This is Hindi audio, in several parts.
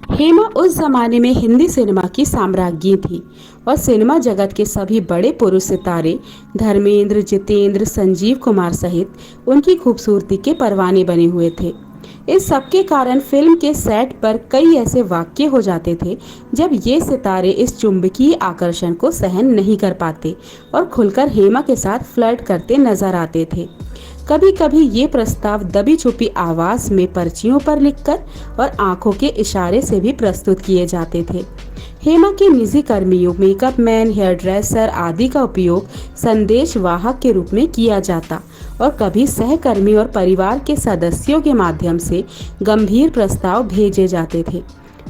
हेमा उस जमाने में हिंदी सिनेमा की साम्राज्ञी थी और सिनेमा जगत के सभी बड़े पुरुष सितारे धर्मेंद्र, जितेंद्र, संजीव कुमार सहित उनकी खूबसूरती के परवाने बने हुए थे। इस सब के कारण फिल्म के सेट पर कई ऐसे वाक्य हो जाते थे जब ये सितारे इस चुंबकीय आकर्षण को सहन नहीं कर पाते और खुलकर हेमा के साथ फ्लर्ट करते नजर आते थे। कभी कभी ये प्रस्ताव दबी छुपी आवाज में पर्चियों पर लिखकर और आंखों के इशारे से भी प्रस्तुत किए जाते थे। हेमा के निजी कर्मियों, मेकअप मैन, हेयर ड्रेसर आदि का उपयोग संदेश वाहक के रूप में किया जाता और कभी सहकर्मी और परिवार के सदस्यों के माध्यम से गंभीर प्रस्ताव भेजे जाते थे।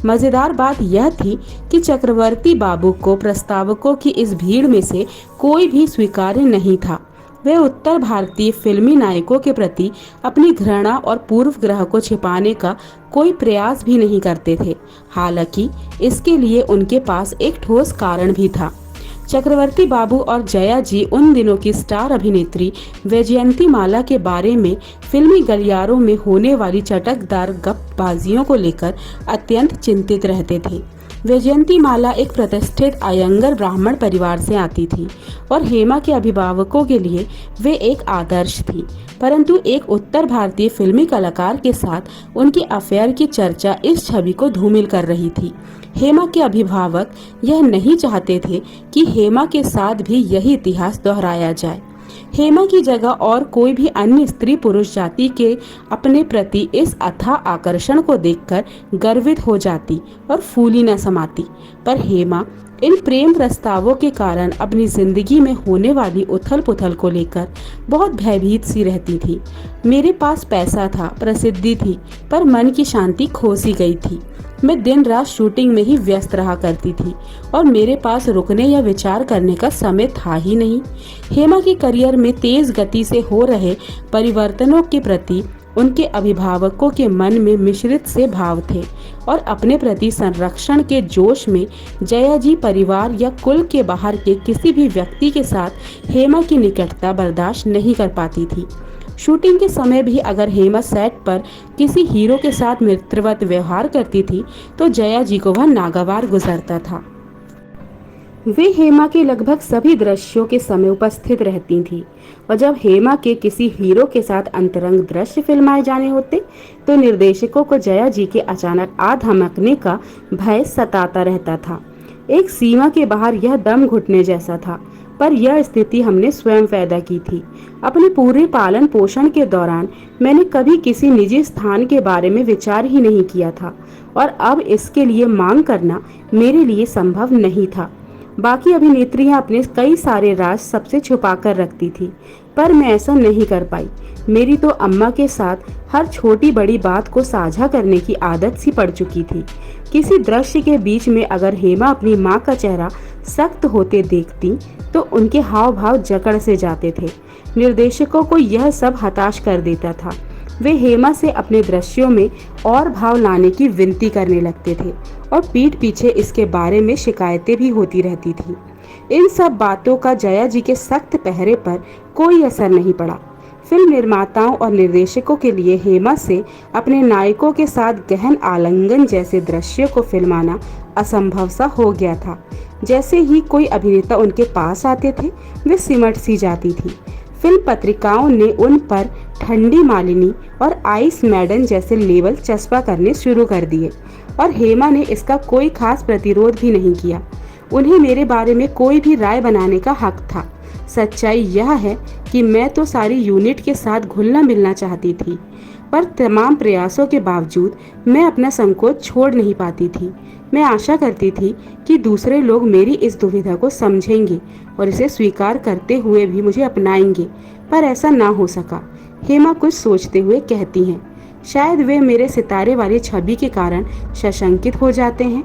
मजेदार बात यह थी कि चक्रवर्ती बाबू को प्रस्तावकों की इस भीड़ में से कोई भी स्वीकार्य नहीं था। वे उत्तर भारतीय फिल्मी नायकों के प्रति अपनी घृणा और पूर्वग्रह को छिपाने का कोई प्रयास भी नहीं करते थे। हालांकि इसके लिए उनके पास एक ठोस कारण भी था। चक्रवर्ती बाबू और जया जी उन दिनों की स्टार अभिनेत्री वैजयंती माला के बारे में फिल्मी गलियारों में होने वाली चटकदार गपबाजियों को लेकर अत्यंत चिंतित रहते थे। वैजयंती माला एक प्रतिष्ठित अयंगर ब्राह्मण परिवार से आती थी और हेमा के अभिभावकों के लिए वे एक आदर्श थी, परंतु एक उत्तर भारतीय फिल्मी कलाकार के साथ उनकी अफेयर की चर्चा इस छवि को धूमिल कर रही थी। हेमा के अभिभावक यह नहीं चाहते थे कि हेमा के साथ भी यही इतिहास दोहराया जाए। हेमा की जगह और कोई भी अन्य स्त्री पुरुष जाति के अपने प्रति इस अथाह आकर्षण को देखकर गर्वित हो जाती और फूली न समाती, पर हेमा इन प्रेम प्रस्तावों के कारण अपनी जिंदगी में होने वाली उथल पुथल को लेकर बहुत भयभीत सी रहती थी। मेरे पास पैसा था, प्रसिद्धि थी, पर मन की शांति खो सी गई थी। मैं दिन रात शूटिंग में ही व्यस्त रहा करती थी और मेरे पास रुकने या विचार करने का समय था ही नहीं। हेमा के करियर में तेज गति से हो रहे परिवर्तनों के प्रति उनके अभिभावकों के मन में मिश्रित से भाव थे और अपने प्रति संरक्षण के जोश में जया जी परिवार या कुल के बाहर के किसी भी व्यक्ति के साथ हेमा की निकटता बर्दाश्त नहीं कर पाती थी। शूटिंग के समय भी अगर हेमा सेट पर किसी हीरो के साथ मित्रवत व्यवहार करती थी तो जया जी को वह नागवार गुजरता था। वे हेमा के लगभग सभी दृश्यों के समय उपस्थित रहती थीं और जब हेमा के किसी हीरो के साथ अंतरंग दृश्य फिल्माए जाने होते तो निर्देशकों को जया जी के अचानक आ धमकने का भय सताता रहता था। एक सीमा के बाहर यह दम घुटने जैसा था, पर यह स्थिति हमने स्वयं पैदा की थी। अपने पूरे पालन पोषण के दौरान मैंने कभी किसी निजी स्थान के बारे में विचार ही नहीं किया था और अब इसके लिए मांग करना मेरे लिए संभव नहीं था। बाकी अभिनेत्रियां अपने कई सारे राज सबसे छुपा कर रखती थी, पर मैं ऐसा नहीं कर पाई। मेरी तो अम्मा के साथ हर छोटी बड़ी बात को साझा करने की आदत सी पड़ चुकी थी। किसी दृश्य के बीच में अगर हेमा अपनी माँ का चेहरा सख्त होते देखती तो उनके हाव भाव जकड़ से जाते थे। निर्देशकों को यह सब हताश कर देता था। वे हेमा से अपने दृश्यों में और भाव लाने की विनती करने लगते थे और पीठ पीछे इसके बारे में शिकायतें भी होती रहती थी। इन सब बातों का जया जी के सख्त पहरे पर कोई असर नहीं पड़ा। फिल्म निर्माताओं और निर्देशकों के लिए हेमा से अपने नायकों के साथ गहन आलिंगन जैसे दृश्यों को फिल्माना असंभव सा हो गया था। जैसे ही कोई अभिनेता उनके पास आते थे वे सिमट सी जाती थी। फिल्म पत्रिकाओं ने उन पर ठंडी मालिनी और आइस मैडन जैसे लेबल चस्पा करने शुरू कर दिए और हेमा ने इसका कोई खास प्रतिरोध भी नहीं किया। उन्हें मेरे बारे में कोई भी राय बनाने का हक था। सच्चाई यह है कि मैं तो सारी यूनिट के साथ घुलना मिलना चाहती थी, पर तमाम प्रयासों के बावजूद मैं अपना संकोच छोड़ नहीं पाती थी। मैं आशा करती थी कि दूसरे लोग मेरी इस दुविधा को समझेंगे और इसे स्वीकार करते हुए भी मुझे अपनाएंगे, पर ऐसा ना हो सका। हेमा कुछ सोचते हुए कहती हैं, शायद वे मेरे सितारे वाली छवि के कारण सशंकित हो जाते हैं।